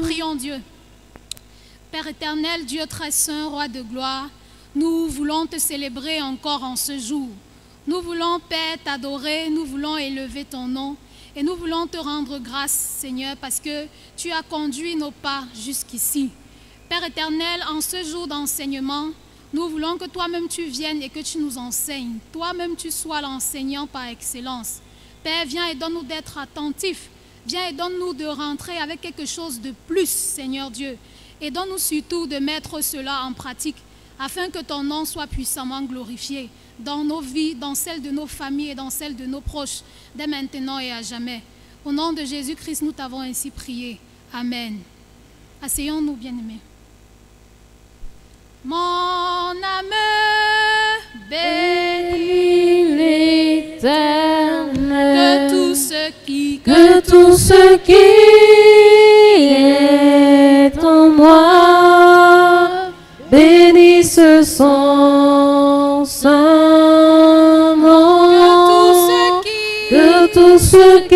Prions Dieu. Père éternel, Dieu très saint, roi de gloire, nous voulons te célébrer encore en ce jour. Nous voulons, Père, t'adorer, nous voulons élever ton nom et nous voulons te rendre grâce, Seigneur, parce que tu as conduit nos pas jusqu'ici. Père éternel, en ce jour d'enseignement, nous voulons que toi-même tu viennes et que tu nous enseignes. Toi-même tu sois l'enseignant par excellence. Père, viens et donne-nous d'être attentifs. Viens et donne-nous de rentrer avec quelque chose de plus, Seigneur Dieu. Et donne-nous surtout de mettre cela en pratique afin que ton nom soit puissamment glorifié dans nos vies, dans celles de nos familles et dans celles de nos proches, dès maintenant et à jamais. Au nom de Jésus-Christ, nous t'avons ainsi prié. Amen. Asseyons-nous, bien-aimés. Mon âme bénit l'Éternel, que tout ce qui est en moi bénisse son saint nom, que tout ce qui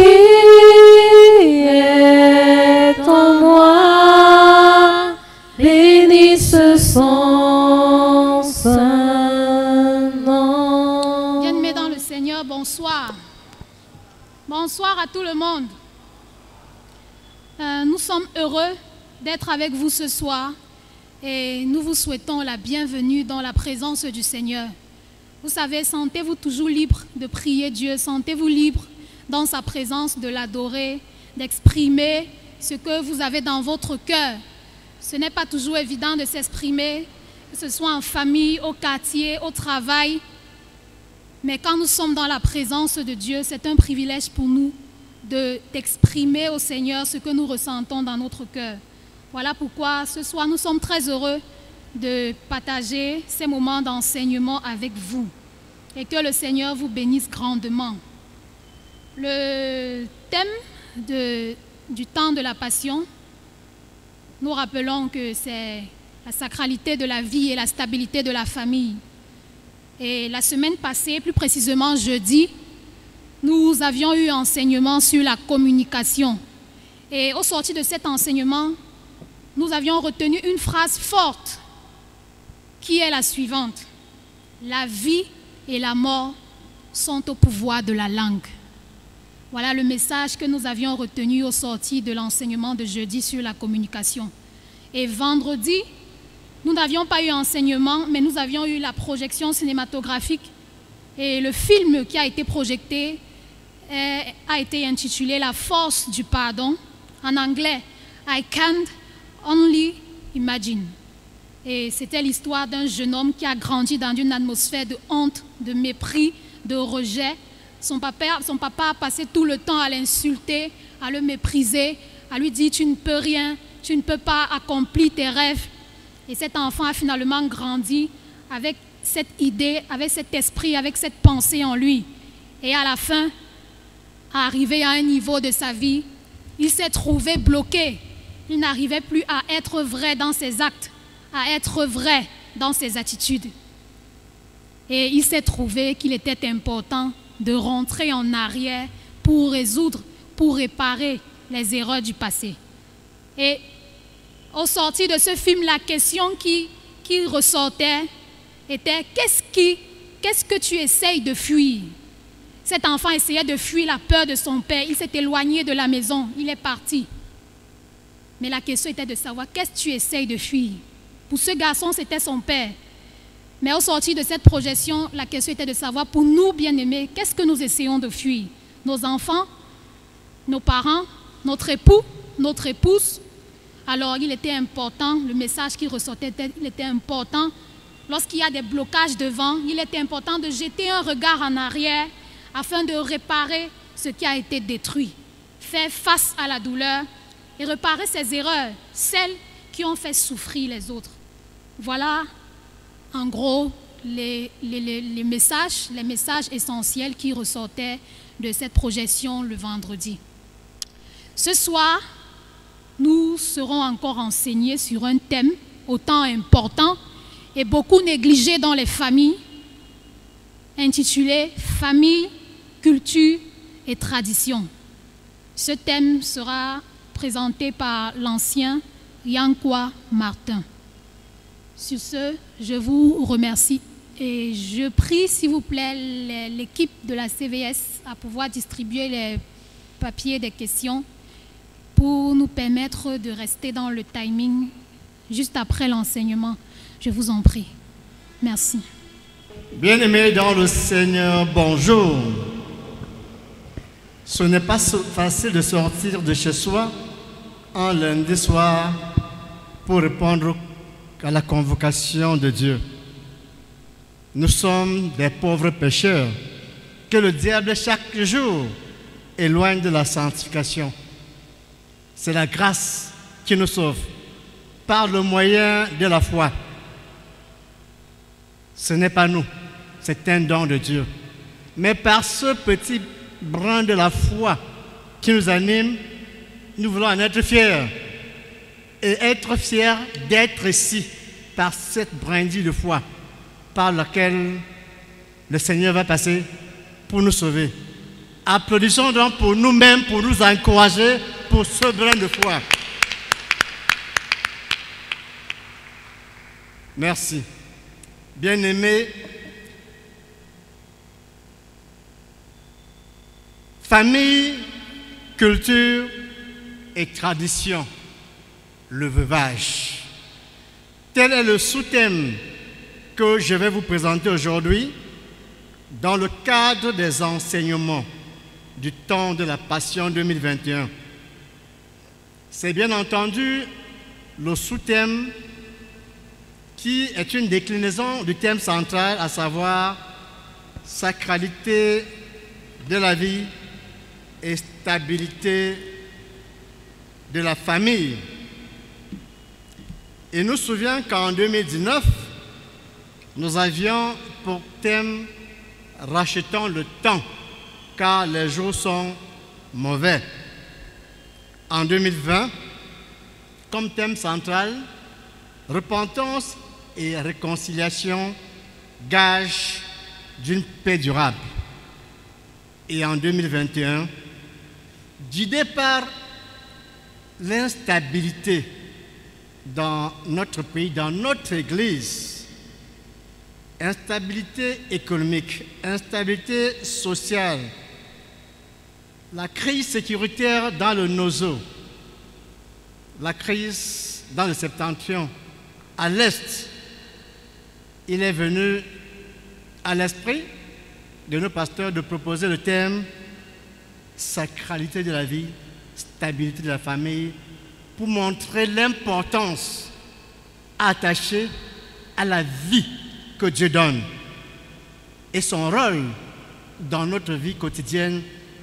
est en moi bénisse son saint nom. Bien-aimés dans le Seigneur, bonsoir. Bonsoir à tout le monde. Nous sommes heureux d'être avec vous ce soir et nous vous souhaitons la bienvenue dans la présence du Seigneur. Vous savez, sentez-vous toujours libre de prier Dieu, sentez-vous libre dans sa présence de l'adorer, d'exprimer ce que vous avez dans votre cœur. Ce n'est pas toujours évident de s'exprimer, que ce soit en famille, au quartier, au travail. Mais quand nous sommes dans la présence de Dieu, c'est un privilège pour nous d'exprimer au Seigneur ce que nous ressentons dans notre cœur. Voilà pourquoi ce soir, nous sommes très heureux de partager ces moments d'enseignement avec vous. Et que le Seigneur vous bénisse grandement. Le thème du temps de la Passion, nous rappelons que c'est la sacralité de la vie et la stabilité de la famille. Et la semaine passée, plus précisément jeudi, nous avions eu un enseignement sur la communication. Et au sortir de cet enseignement, nous avions retenu une phrase forte qui est la suivante. La vie et la mort sont au pouvoir de la langue. Voilà le message que nous avions retenu au sortir de l'enseignement de jeudi sur la communication. Et vendredi, nous n'avions pas eu enseignement, mais nous avions eu la projection cinématographique. Et le film qui a été projeté a été intitulé « La force du pardon ». En anglais, « I can't only imagine ». Et c'était l'histoire d'un jeune homme qui a grandi dans une atmosphère de honte, de mépris, de rejet. Son papa a passé tout le temps à l'insulter, à le mépriser, à lui dire « tu ne peux rien, tu ne peux pas accomplir tes rêves ». Et cet enfant a finalement grandi avec cette idée, avec cet esprit, avec cette pensée en lui. Et à la fin, arrivé à un niveau de sa vie, il s'est trouvé bloqué. Il n'arrivait plus à être vrai dans ses actes, à être vrai dans ses attitudes. Et il s'est trouvé qu'il était important de rentrer en arrière pour résoudre, pour réparer les erreurs du passé. Et au sortir de ce film, la question qui ressortait était « Qu'est-ce que tu essayes de fuir ?» Cet enfant essayait de fuir la peur de son père. Il s'est éloigné de la maison, il est parti. Mais la question était de savoir « Qu'est-ce que tu essayes de fuir ?» Pour ce garçon, c'était son père. Mais au sortir de cette projection, la question était de savoir pour nous, bien-aimés, qu'est-ce que nous essayons de fuir? Nos enfants, nos parents, notre époux, notre épouse. Alors il était important, le message qui ressortait, il était important. Lorsqu'il y a des blocages devant, il était important de jeter un regard en arrière afin de réparer ce qui a été détruit. Faire face à la douleur et réparer ses erreurs, celles qui ont fait souffrir les autres. Voilà en gros les messages essentiels qui ressortaient de cette projection le vendredi. Ce soir, nous serons encore enseignés sur un thème autant important et beaucoup négligé dans les familles, intitulé « Famille, culture et tradition ». Ce thème sera présenté par l'ancien Yankwa Martin. Sur ce, je vous remercie et je prie, s'il vous plaît, l'équipe de la CVS à pouvoir distribuer les papiers des questions pour nous permettre de rester dans le timing juste après l'enseignement. Je vous en prie. Merci. Bien-aimés dans le Seigneur, bonjour. Ce n'est pas facile de sortir de chez soi un lundi soir pour répondre à la convocation de Dieu. Nous sommes des pauvres pécheurs que le diable chaque jour éloigne de la sanctification. C'est la grâce qui nous sauve par le moyen de la foi. Ce n'est pas nous, c'est un don de Dieu. Mais par ce petit brin de la foi qui nous anime, nous voulons en être fiers. Et être fiers d'être ici par cette brindille de foi par laquelle le Seigneur va passer pour nous sauver. Applaudissons donc pour nous-mêmes, pour nous encourager pour ce brin de foi. Merci. Bien-aimés, famille, culture et tradition, le veuvage. Tel est le sous-thème que je vais vous présenter aujourd'hui dans le cadre des enseignements du temps de la Passion 2021. C'est bien entendu le sous-thème qui est une déclinaison du thème central, à savoir sacralité de la vie et stabilité de la famille. Il nous souvient qu'en 2019, nous avions pour thème « Rachetons le temps, car les jours sont mauvais ». En 2020, comme thème central, « Repentance et réconciliation, gage d'une paix durable ». Et en 2021, guidé par l'instabilité dans notre pays, dans notre Église, instabilité économique, instabilité sociale, la crise sécuritaire dans le Nozo, la crise dans le Septentrion, à l'Est, il est venu à l'esprit de nos pasteurs de proposer le thème sacralité de la vie, stabilité de la famille, pour montrer l'importance attachée à la vie que Dieu donne et son rôle dans notre vie quotidienne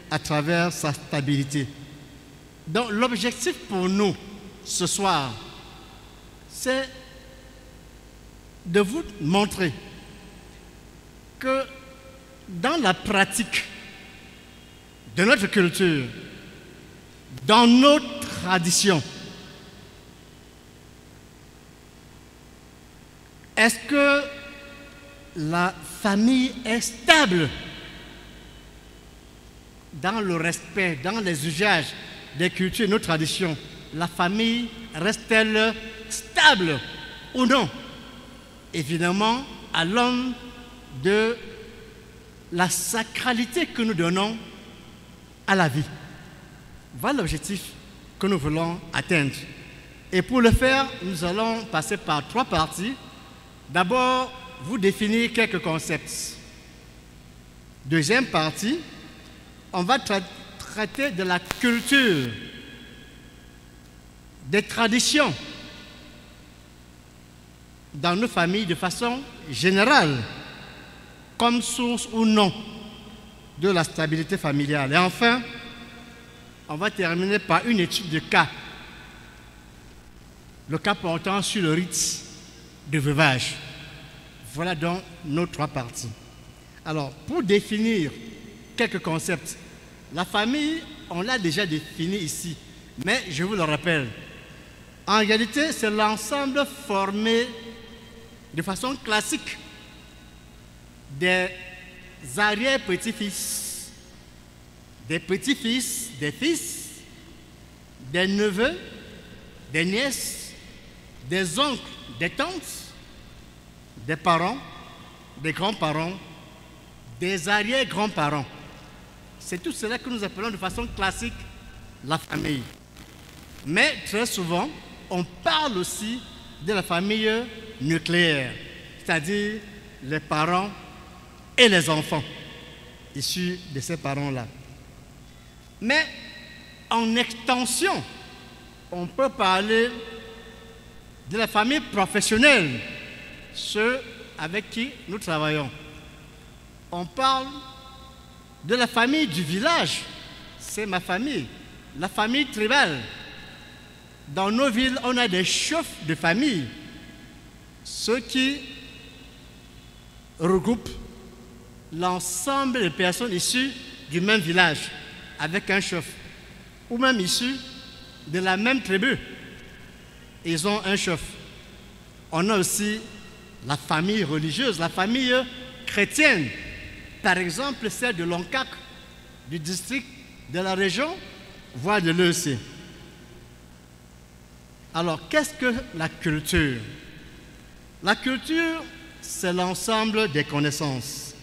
à travers sa stabilité. Donc l'objectif pour nous ce soir, c'est de vous montrer que dans la pratique de notre culture, dans nos traditions, est-ce que la famille est stable dans le respect, dans les usages des cultures et nos traditions? La famille reste-t-elle stable ou non? Évidemment, à l'homme de la sacralité que nous donnons à la vie. Voilà l'objectif que nous voulons atteindre. Et pour le faire, nous allons passer par 3 parties. D'abord, vous définir quelques concepts. Deuxième partie, on va traiter de la culture, des traditions dans nos familles de façon générale, comme source ou non de la stabilité familiale. Et enfin, on va terminer par une étude de cas. Le cas portant sur le rite de veuvage. Voilà donc nos 3 parties. Alors, pour définir quelques concepts, la famille, on l'a déjà défini ici, mais je vous le rappelle. En réalité, c'est l'ensemble formé de façon classique des arrière-petits-fils, des petits-fils, des fils, des neveux, des nièces, des oncles, des tantes, des parents, des grands-parents, des arrière-grands-parents. C'est tout cela que nous appelons de façon classique la famille. Mais très souvent, on parle aussi de la famille nucléaire, c'est-à-dire les parents et les enfants issus de ces parents-là. Mais en extension, on peut parler de la famille professionnelle, ceux avec qui nous travaillons. On parle de la famille du village, c'est ma famille, la famille tribale. Dans nos villes, on a des chefs de famille, ceux qui regroupent l'ensemble des personnes issues du même village avec un chef, ou même issues de la même tribu. Ils ont un chef. On a aussi la famille religieuse, la famille chrétienne. Par exemple, celle de Loncac, du district, de la région, voire de l'EEC. Alors, qu'est-ce que la culture? La culture, c'est l'ensemble des connaissances,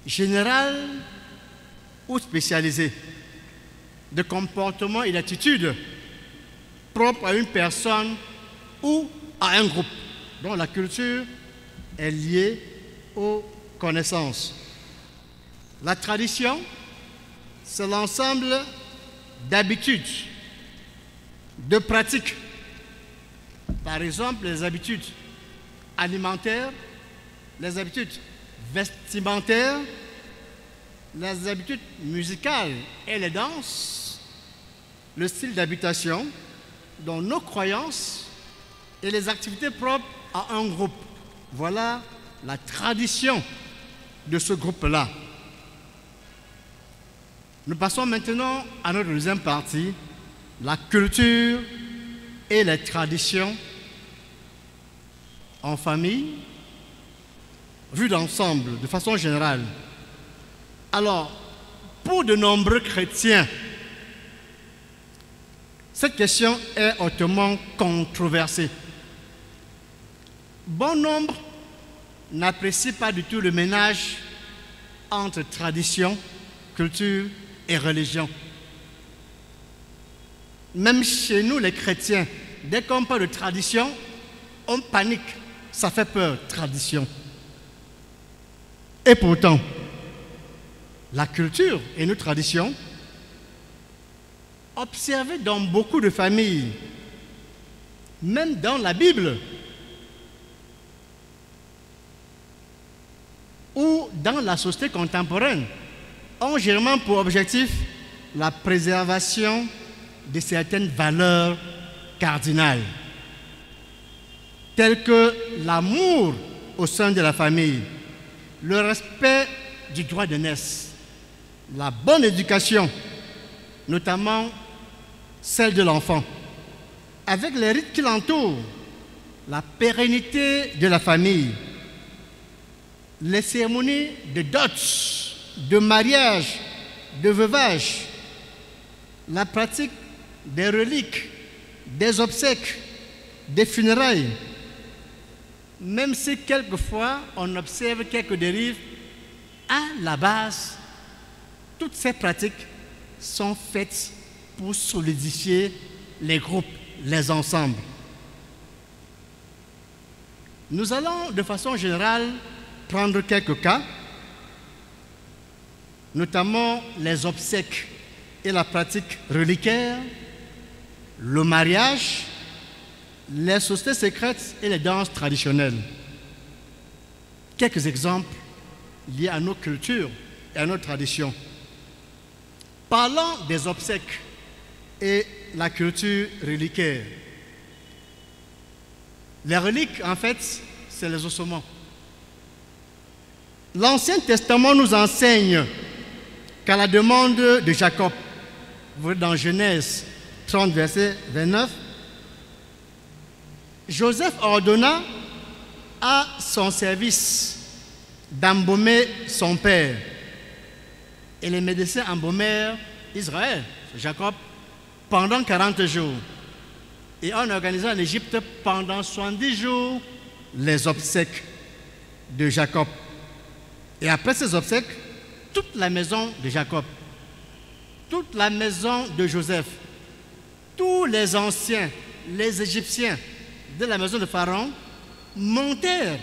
générales ou spécialisées, de comportements et d'attitudes propres à une personne ou à un groupe. Donc, la culture est liée aux connaissances. La tradition, c'est l'ensemble d'habitudes, de pratiques. Par exemple, les habitudes alimentaires, les habitudes vestimentaires, les habitudes musicales et les danses, le style d'habitation, dont nos croyances et les activités propres à un groupe. Voilà la tradition de ce groupe-là. Nous passons maintenant à notre deuxième partie, la culture et les traditions en famille, vues d'ensemble, de façon générale. Alors, pour de nombreux chrétiens, cette question est hautement controversée. Bon nombre n'apprécient pas du tout le ménage entre tradition, culture et religion. Même chez nous, les chrétiens, dès qu'on parle de tradition, on panique. Ça fait peur, tradition. Et pourtant, la culture et nos traditions, observées dans beaucoup de familles, même dans la Bible, ou dans la société contemporaine, ont généralement pour objectif la préservation de certaines valeurs cardinales, telles que l'amour au sein de la famille, le respect du droit d'aînesse, la bonne éducation, notamment celle de l'enfant, avec les rites qui l'entourent, la pérennité de la famille, les cérémonies de dot, de mariage, de veuvage, la pratique des reliques, des obsèques, des funérailles, même si quelquefois on observe quelques dérives, à la base, toutes ces pratiques sont faites pour solidifier les groupes, les ensembles. Nous allons de façon générale prendre quelques cas, notamment les obsèques et la pratique reliquaire, le mariage, les sociétés secrètes et les danses traditionnelles. Quelques exemples liés à nos cultures et à nos traditions. Parlant des obsèques et la culture reliquaire. Les reliques, en fait, c'est les ossements. L'Ancien Testament nous enseigne qu'à la demande de Jacob, vous voyez dans Genèse 30, verset 29, Joseph ordonna à son service d'embaumer son père. Et les médecins embaumèrent Israël, Jacob, pendant 40 jours. Et on organisait en Égypte pendant 70 jours les obsèques de Jacob. Et après ces obsèques, toute la maison de Jacob, toute la maison de Joseph, tous les anciens, les Égyptiens de la maison de Pharaon montèrent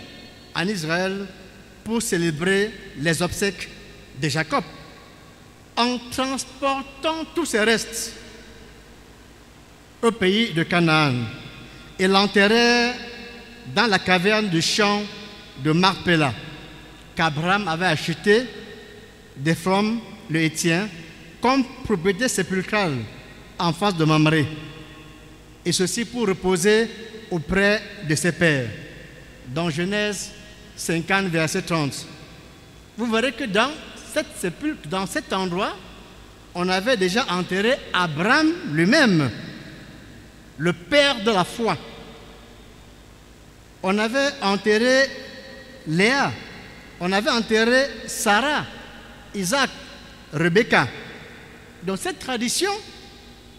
en Israël pour célébrer les obsèques de Jacob, en transportant tous ses restes au pays de Canaan et l'enterrèrent dans la caverne du champ de Marpella qu'Abraham avait acheté d'Éphron le Héthien comme propriété sépulcrale en face de Mamré, et ceci pour reposer auprès de ses pères. Dans Genèse 50, verset 30. Vous verrez que dans cette sépulcre, dans cet endroit, on avait déjà enterré Abraham lui-même, le père de la foi. On avait enterré Léa, on avait enterré Sarah, Isaac, Rebecca. Donc cette tradition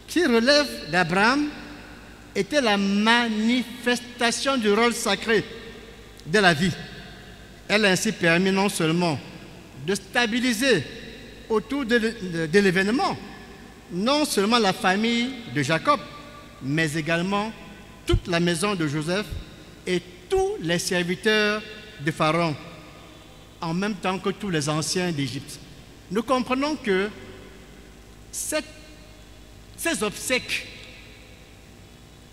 qui relève d'Abraham était la manifestation du rôle sacré de la vie. Elle a ainsi permis non seulement de stabiliser autour de l'événement, non seulement la famille de Jacob, mais également toute la maison de Joseph et tous les serviteurs de Pharaon, en même temps que tous les anciens d'Égypte. Nous comprenons que ces obsèques,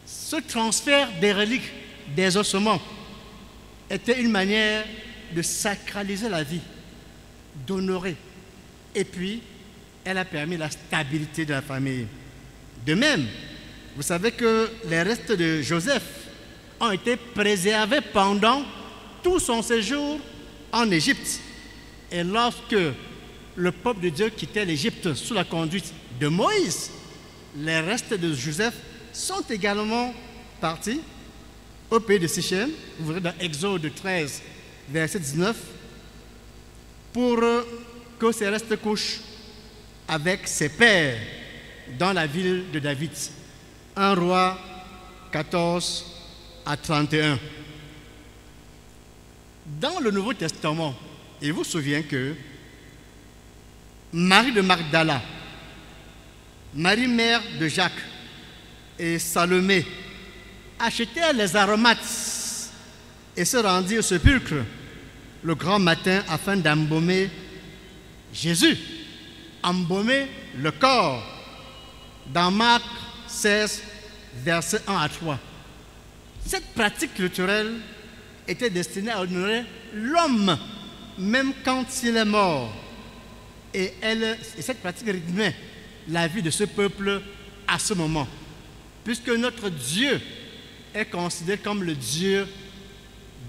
ce transfert des reliques, des ossements, était une manière de sacraliser la vie, d'honorer. Et puis, elle a permis la stabilité de la famille. De même, vous savez que les restes de Joseph ont été préservés pendant tout son séjour en Égypte. Et lorsque le peuple de Dieu quittait l'Égypte sous la conduite de Moïse, les restes de Joseph sont également partis au pays de Sichem. Vous verrez dans Exode 13, verset 19, pour que ces restes couchent avec ses pères dans la ville de David. 1 Roi 14 à 31. Dans le Nouveau Testament, il vous souvient que Marie de Magdala, Marie mère de Jacques et Salomé achetèrent les aromates et se rendirent au sépulcre le grand matin afin d'embaumer Jésus, embaumer le corps, dans Marc 16, versets 1 à 3. Cette pratique culturelle était destinée à honorer l'homme, même quand il est mort. Et cette pratique rythmait la vie de ce peuple à ce moment, puisque notre Dieu est considéré comme le Dieu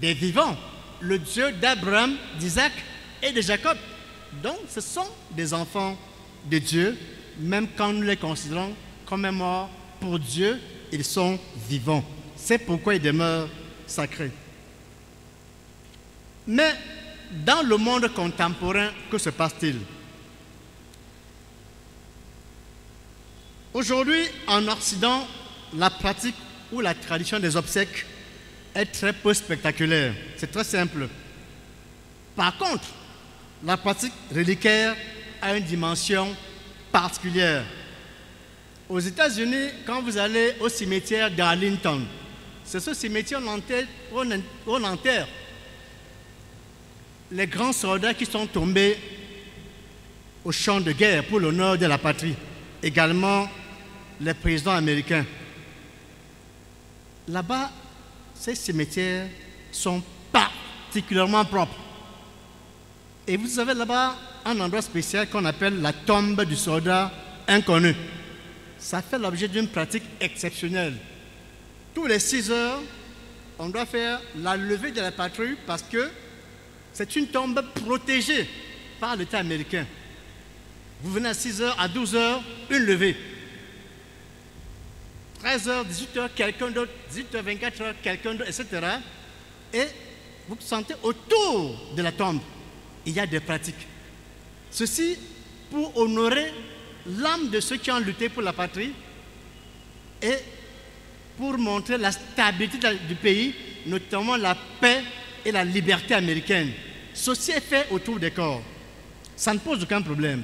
des vivants, le Dieu d'Abraham, d'Isaac et de Jacob. Donc, ce sont des enfants de Dieu, même quand nous les considérons comme morts. Pour Dieu, ils sont vivants. C'est pourquoi ils demeurent sacrés. Mais dans le monde contemporain, que se passe-t-il? Aujourd'hui, en Occident, la pratique ou la tradition des obsèques est très peu spectaculaire. C'est très simple. Par contre, la pratique reliquaire a une dimension particulière. Aux États-Unis, quand vous allez au cimetière d'Arlington, c'est ce cimetière où on enterre les grands soldats qui sont tombés au champ de guerre pour l'honneur de la patrie. Également, les présidents américains. Là-bas, ces cimetières sont particulièrement propres. Et vous avez là-bas un endroit spécial qu'on appelle la tombe du soldat inconnu. Ça fait l'objet d'une pratique exceptionnelle. Tous les 6 heures, on doit faire la levée de la patrie parce que c'est une tombe protégée par l'État américain. Vous venez à 6 heures, à 12 heures, une levée. 13 heures, 18 heures, quelqu'un d'autre, 18 heures, 24 heures, quelqu'un d'autre, etc. Et vous vous sentez autour de la tombe. Il y a des pratiques. Ceci pour honorer l'âme de ceux qui ont lutté pour la patrie et pour montrer la stabilité du pays, notamment la paix et la liberté américaine. Ceci est fait autour des corps. Ça ne pose aucun problème.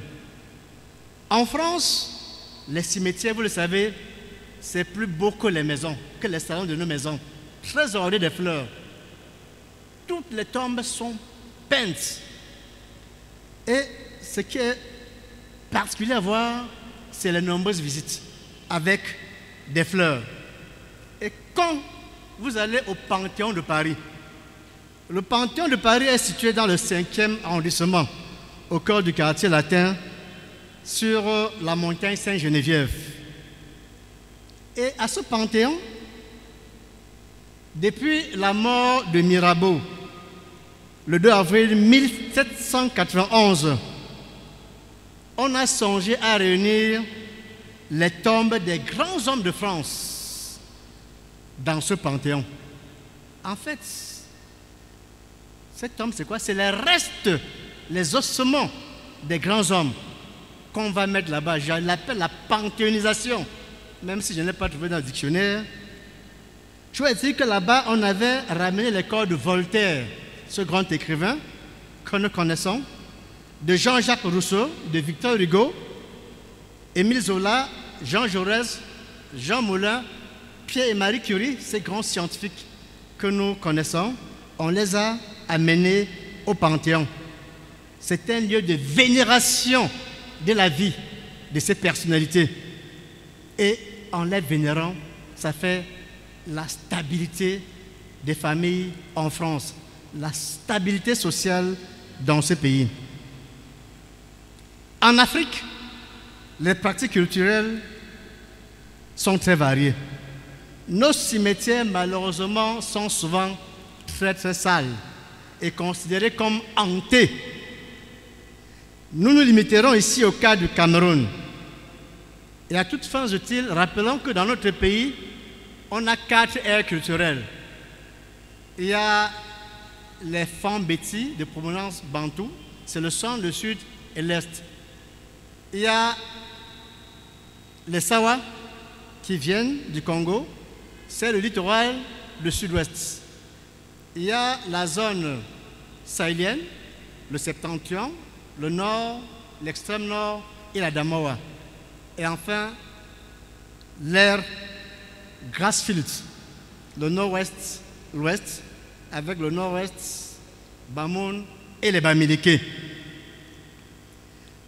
En France, les cimetières, vous le savez, c'est plus beau que les maisons, que les salons de nos maisons. Très ornés de fleurs. Toutes les tombes sont peintes. Et ce qui est particulier à voir, c'est les nombreuses visites avec des fleurs. Et quand vous allez au Panthéon de Paris, le Panthéon de Paris est situé dans le 5e arrondissement, au cœur du quartier latin, sur la montagne Sainte-Geneviève. Et à ce Panthéon, depuis la mort de Mirabeau, le 2 avril 1791, on a songé à réunir les tombes des grands hommes de France dans ce Panthéon. En fait, cette tombe, c'est quoi? C'est les restes, les ossements des grands hommes qu'on va mettre là-bas. Je l'appelle la panthéonisation, même si je n'ai pas trouvé dans le dictionnaire. Je veux dire que là-bas, on avait ramené les corps de Voltaire, ce grand écrivain que nous connaissons, de Jean-Jacques Rousseau, de Victor Hugo, Émile Zola, Jean Jaurès, Jean Moulin, Pierre et Marie Curie, ces grands scientifiques que nous connaissons, on les a amenés au Panthéon. C'est un lieu de vénération de la vie de ces personnalités. Et en les vénérant, ça fait la stabilité des familles en France, la stabilité sociale dans ce pays. En Afrique, les pratiques culturelles sont très variées. Nos cimetières, malheureusement, sont souvent très sales et considérés comme hantés. Nous nous limiterons ici au cas du Cameroun. Et à toute fin utile, rappelons que dans notre pays, on a 4 aires culturelles. Il y a les Fambeti de provenance bantou, c'est le centre, le sud et l'est. Il y a les Sawa qui viennent du Congo, c'est le littoral du sud-ouest. Il y a la zone sahélienne, le septentrion, le nord, l'extrême nord et la Damawa. Et enfin, l'aire Grassfield, le nord-ouest, l'ouest, avec le nord-ouest, Bamoun et les Bamileke.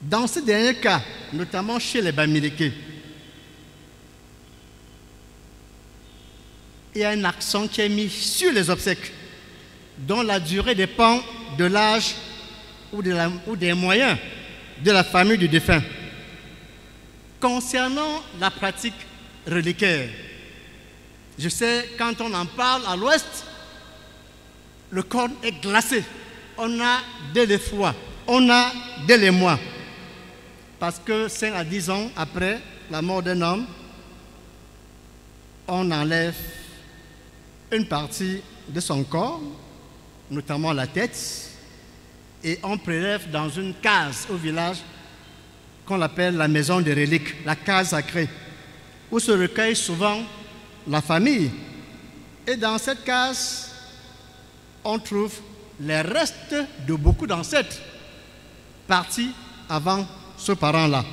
Dans ce dernier cas, notamment chez les Bamileke, il y a un accent qui est mis sur les obsèques, dont la durée dépend de l'âge ou des moyens de la famille du défunt. Concernant la pratique reliquaire, je sais, quand on en parle à l'ouest, le corps est glacé. On a de l'effroi, on a de l'émoi. Parce que 5 à 10 ans après la mort d'un homme, on enlève une partie de son corps, notamment la tête, et on prélève dans une case au village qu'on appelle la maison des reliques, la case sacrée, où se recueille souvent la famille. Et dans cette case, on trouve les restes de beaucoup d'ancêtres partis avant ce parent-là.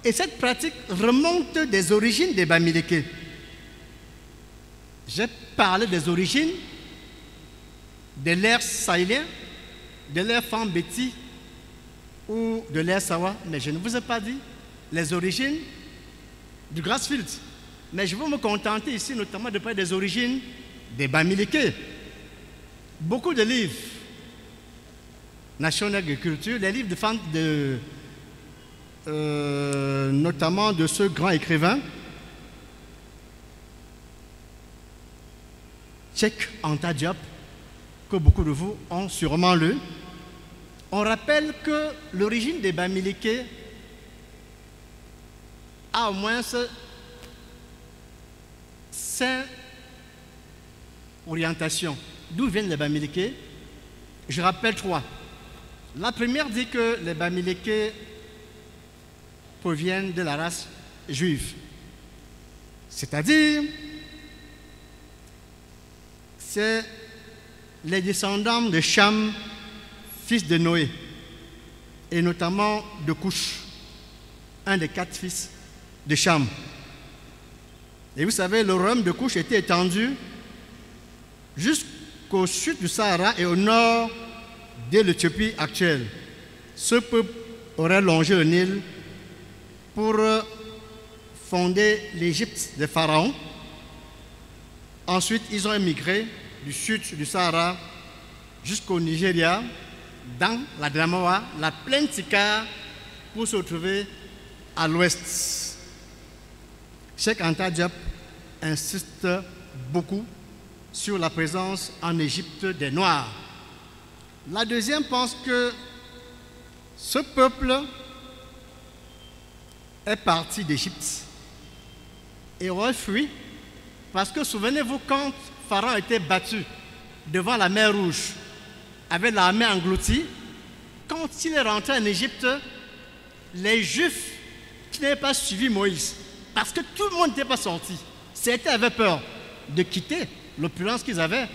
Et cette pratique remonte des origines des Bamileke. J'ai parlé des origines de l'ère sahélien, de l'ère Fambeti ou de l'ère Sawa, mais je ne vous ai pas dit les origines du Grassfield. Mais je vais me contenter ici notamment de parler des origines des Bamileke. Beaucoup de livres nationaux d'agriculture, les livres notamment de ce grand écrivain, Cheikh Anta Diop, que beaucoup de vous ont sûrement lu. On rappelle que l'origine des Bamileke a au moins 5 orientations. D'où viennent les Bamileke? Je rappelle 3. La première dit que les Bamileke proviennent de la race juive. C'est-à-dire, c'est les descendants de Cham, fils de Noé, et notamment de Couch, un des 4 fils de Cham. Et vous savez, le royaume de Couch était étendu jusqu'au sud du Sahara et au nord de l'Éthiopie actuelle. Ce peuple aurait longé le Nil pour fonder l'Égypte des pharaons. Ensuite, ils ont émigré du sud du Sahara jusqu'au Nigeria, dans la Dramawa, la plaine Sika, pour se retrouver à l'ouest. Cheikh Anta Diop insiste beaucoup sur la présence en Égypte des Noirs. La deuxième pense que ce peuple est parti d'Égypte et aurait fui parce que souvenez-vous quand Pharaon a été battu devant la mer Rouge avec l'armée engloutie, quand il est rentré en Égypte, les Juifs qui n'avaient pas suivi Moïse, parce que tout le monde n'était pas sorti, certains avaient peur de quitter l'opulence qu'ils avaient.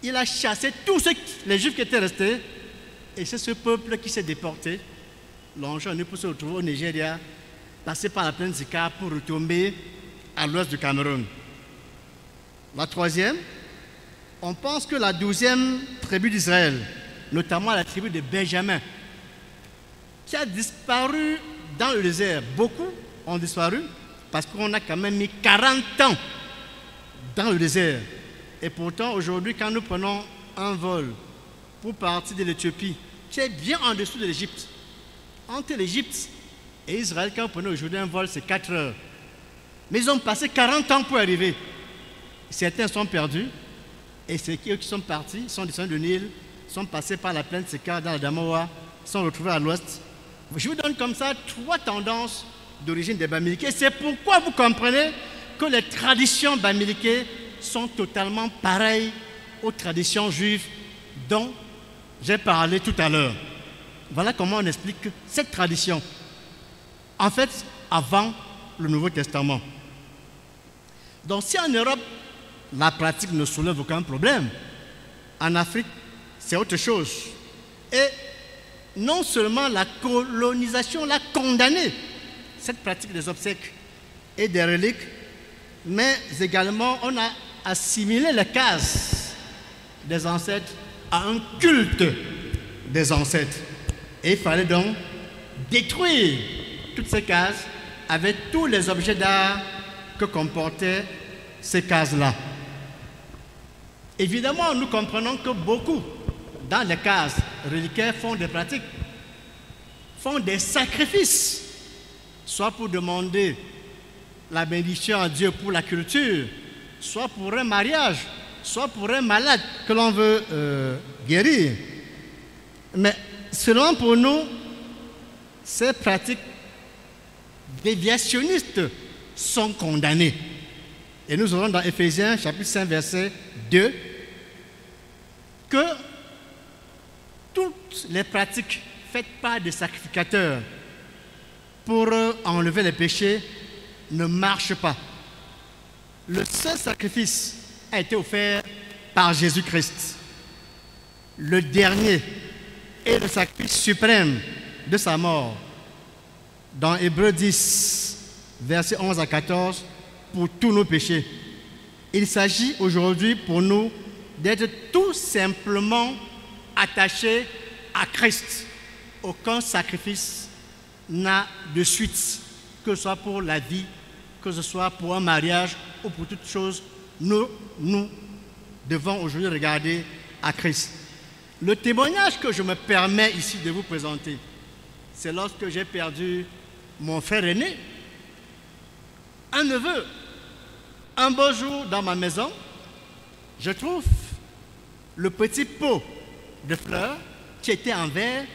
Il a chassé tous les Juifs qui étaient restés, et c'est ce peuple qui s'est déporté, l'enchaîné pour se retrouver au Nigeria, passer par la plaine Zika pour retomber à l'ouest du Cameroun. La troisième, on pense que la 12e tribu d'Israël, notamment la tribu de Benjamin, qui a disparu dans le désert, beaucoup ont disparu parce qu'on a quand même mis 40 ans dans le désert. Et pourtant, aujourd'hui, quand nous prenons un vol pour partir de l'Éthiopie, qui est bien en dessous de l'Égypte, entre l'Égypte et Israël, quand vous prenez aujourd'hui un vol, c'est 4 heures. Mais ils ont passé 40 ans pour arriver. Certains sont perdus, et ceux qui sont partis, sont descendus du Nil, sont passés par la plaine Seka dans la Damawa, sont retrouvés à l'ouest. Je vous donne comme ça 3 tendances d'origine des Bamileke. C'est pourquoi vous comprenez que les traditions Bamileke sont totalement pareilles aux traditions juives dont j'ai parlé tout à l'heure. Voilà comment on explique cette tradition. En fait, avant le Nouveau Testament. Donc si en Europe, la pratique ne soulève aucun problème, en Afrique, c'est autre chose. Et non seulement la colonisation l'a condamné, cette pratique des obsèques et des reliques, mais également on a assimilé les cases des ancêtres à un culte des ancêtres. Et il fallait donc détruire toutes ces cases avec tous les objets d'art que comportaient ces cases-là. Évidemment, nous comprenons que beaucoup, dans les cases reliquaires, font des pratiques, font des sacrifices, soit pour demander la bénédiction à Dieu pour la culture, soit pour un mariage, soit pour un malade que l'on veut guérir. Mais selon pour nous, ces pratiques déviationnistes sont condamnées. Et nous aurons dans Éphésiens chapitre 5 verset 2 que toutes les pratiques faites par des sacrificateurs pour enlever les péchés ne marchent pas. Le seul sacrifice a été offert par Jésus-Christ, le dernier et le sacrifice suprême de sa mort. Dans Hébreux 10, versets 11 à 14, pour tous nos péchés. Il s'agit aujourd'hui pour nous d'être tout simplement attachés à Christ. Aucun sacrifice n'a de suite, que ce soit pour la vie, que ce soit pour un mariage ou pour toute chose. Nous devons aujourd'hui regarder à Christ. Le témoignage que je me permets ici de vous présenter, c'est lorsque j'ai perdu mon frère aîné, un neveu. Un beau jour, dans ma maison, je trouve le petit pot de fleurs qui était en verre,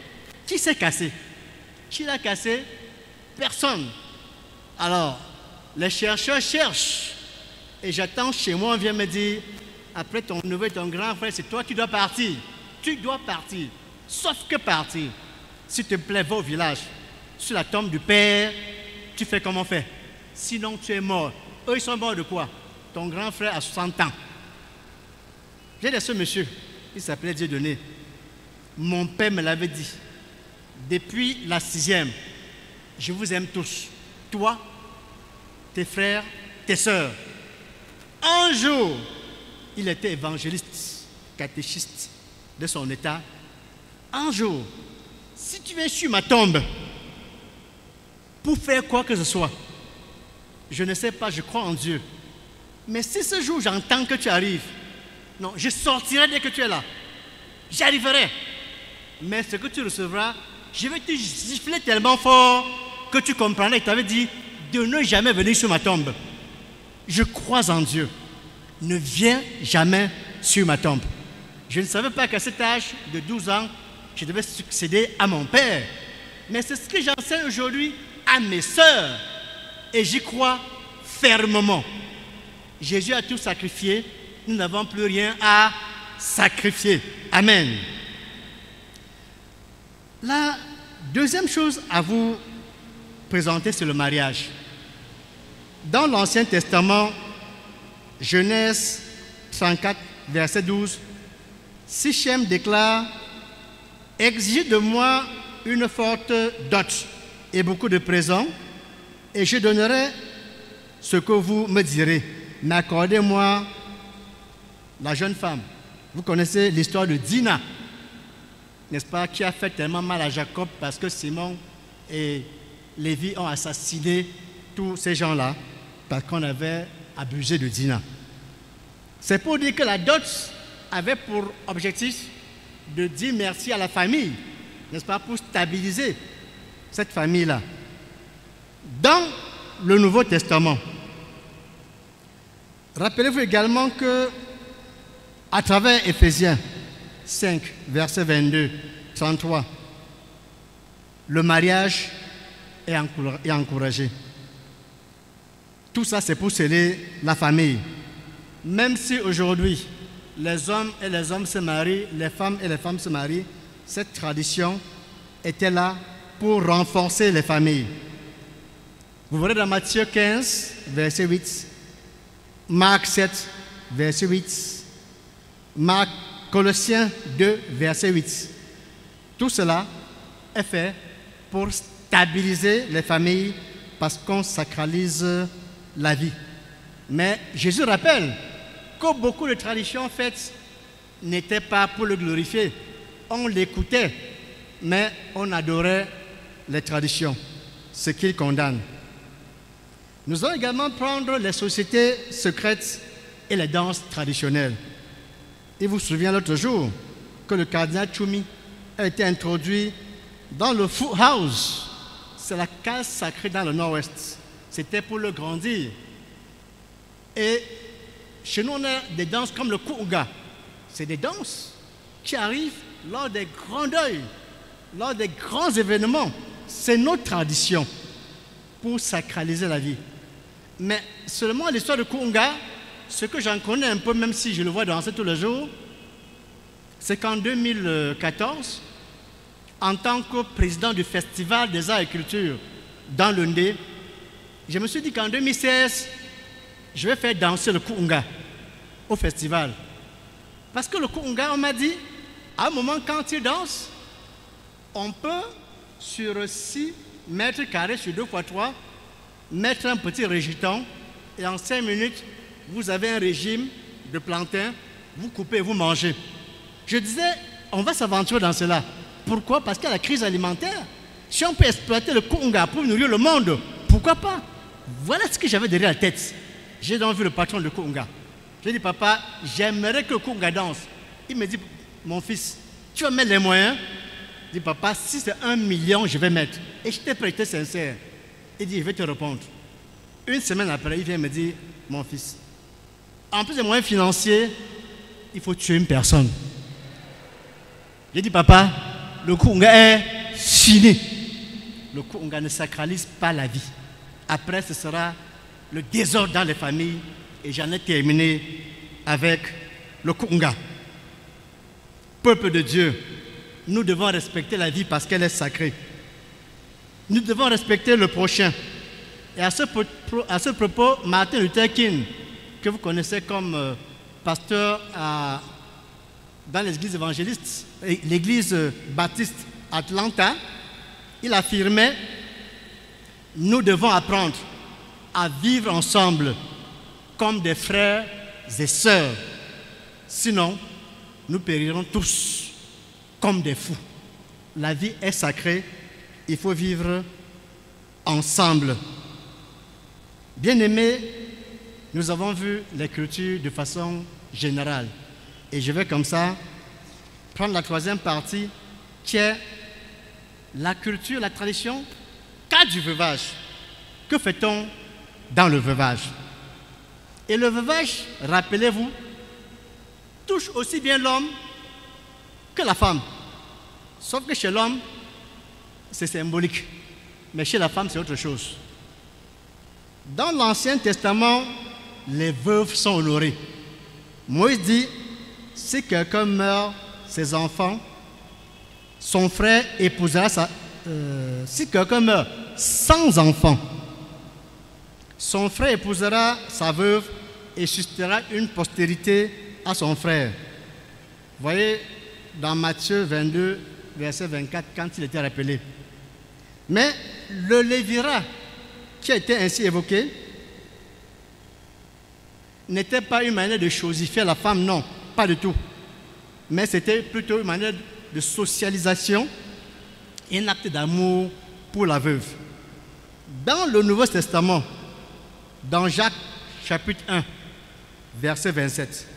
qui s'est cassé. Qui l'a cassé? Personne. Alors, les chercheurs cherchent. Et j'attends chez moi, on vient me dire, après ton neveu et ton grand frère, c'est toi qui dois partir. Tu dois partir. Sauf que partir. S'il te plaît, va au village. Sur la tombe du père, tu fais comme on fait. Sinon, tu es mort. eux, ils sont morts de quoi? Ton grand frère a 60 ans. J'ai dit à ce monsieur, il s'appelait Dieudonné. Mon père me l'avait dit. Depuis la 6e, je vous aime tous. Toi, tes frères, tes sœurs. Un jour, il était évangéliste, catéchiste de son état. Un jour, si tu viens sur ma tombe pour faire quoi que ce soit, je ne sais pas, je crois en Dieu. Mais si ce jour j'entends que tu arrives, non, je sortirai dès que tu es là. J'arriverai. Mais ce que tu recevras, je vais te gifler tellement fort que tu comprendras. Il t'avait dit de ne jamais venir sur ma tombe. Je crois en Dieu. Ne viens jamais sur ma tombe. Je ne savais pas qu'à cet âge de 12 ans, je devais succéder à mon père. Mais c'est ce que j'enseigne aujourd'hui à mes sœurs. Et j'y crois fermement. Jésus a tout sacrifié. Nous n'avons plus rien à sacrifier. Amen. La deuxième chose à vous présenter, c'est le mariage. Dans l'Ancien Testament, Genèse 34, verset 12, Sichem déclare « Exigez de moi une forte dot et beaucoup de présents, et je donnerai ce que vous me direz. Mais accordez-moi la jeune femme. » Vous connaissez l'histoire de Dina, n'est-ce pas, qui a fait tellement mal à Jacob parce que Simon et Lévi ont assassiné tous ces gens-là parce qu'on avait abusé de Dina. C'est pour dire que la dot avait pour objectif de dire merci à la famille, n'est-ce pas, pour stabiliser cette famille-là. Dans le Nouveau Testament, rappelez-vous également que à travers Éphésiens 5, verset 22, 33, le mariage est encouragé. Tout ça, c'est pour sceller la famille. Même si aujourd'hui, les hommes et les hommes se marient, les femmes et les femmes se marient, cette tradition était là pour renforcer les familles. Vous verrez dans Matthieu 15, verset 8, Marc 7, verset 8, Colossiens 2, verset 8. Tout cela est fait pour stabiliser les familles parce qu'on sacralise la vie. Mais Jésus rappelle que beaucoup de traditions faites n'étaient pas pour le glorifier. On l'écoutait, mais on adorait les traditions, ce qu'il condamne. Nous allons également prendre les sociétés secrètes et les danses traditionnelles. Il vous souvient l'autre jour que le cardinal Tchoumi a été introduit dans le Foot House. C'est la case sacrée dans le Nord-Ouest. C'était pour le grandir. Et chez nous, on a des danses comme le Kuunga. C'est des danses qui arrivent lors des grands deuils, lors des grands événements. C'est notre tradition pour sacraliser la vie. Mais seulement l'histoire de Kuunga, ce que j'en connais un peu, même si je le vois danser tous les jours, c'est qu'en 2014, en tant que président du Festival des Arts et Culture dans le Ndé, je me suis dit qu'en 2016, je vais faire danser le Kuunga au festival. Parce que le Kuunga, on m'a dit, à un moment, quand il danse, on peut, sur 6 mètres carrés sur 2 x 3, mettre un petit régiton et en 5 minutes, vous avez un régime de plantain, vous coupez et vous mangez. Je disais, on va s'aventurer dans cela. Pourquoi? Parce qu'il y a la crise alimentaire. Si on peut exploiter le Kuunga pour nourrir le monde, pourquoi pas? Voilà ce que j'avais derrière la tête. J'ai donc vu le patron de Kuunga. J'ai dit, papa, j'aimerais que le Kuunga danse. Il me dit, mon fils, tu vas mettre les moyens? Je dis, papa, si c'est 1 million, je vais mettre. Et j'étais prêt, j'étais sincère. Il dit, je vais te répondre. Une semaine après, il vient me dire, mon fils, en plus des moyens financiers, il faut tuer une personne. J'ai dit, papa, le Kuunga est fini. Le Kuunga ne sacralise pas la vie. Après, ce sera le désordre dans les familles. Et j'en ai terminé avec le Kuunga. Peuple de Dieu, nous devons respecter la vie parce qu'elle est sacrée. Nous devons respecter le prochain. Et à ce propos, Martin Luther King, que vous connaissez comme pasteur dans l'église évangéliste, l'église baptiste Atlanta, il affirmait: nous devons apprendre à vivre ensemble comme des frères et sœurs. Sinon, nous périrons tous comme des fous. La vie est sacrée, il faut vivre ensemble. Bien-aimés, nous avons vu l'écriture de façon générale. Et je vais comme ça prendre la troisième partie qui est la culture, la tradition, cas du veuvage. Que fait-on dans le veuvage? Et le veuvage, rappelez-vous, touche aussi bien l'homme que la femme. Sauf que chez l'homme, c'est symbolique. Mais chez la femme, c'est autre chose. Dans l'Ancien Testament, les veuves sont honorées. Moïse dit: si quelqu'un meurt, ses enfants, son frère épousera si quelqu'un meurt sans enfant, son frère épousera sa veuve et suscitera une postérité à son frère. Vous voyez dans Matthieu 22, verset 24, quand il était rappelé. Mais le lévirat qui a été ainsi évoqué n'était pas une manière de chosifier la femme, non, pas du tout. Mais c'était plutôt une manière de socialisation et un acte d'amour pour la veuve. Dans le Nouveau Testament, dans Jacques chapitre 1, verset 27,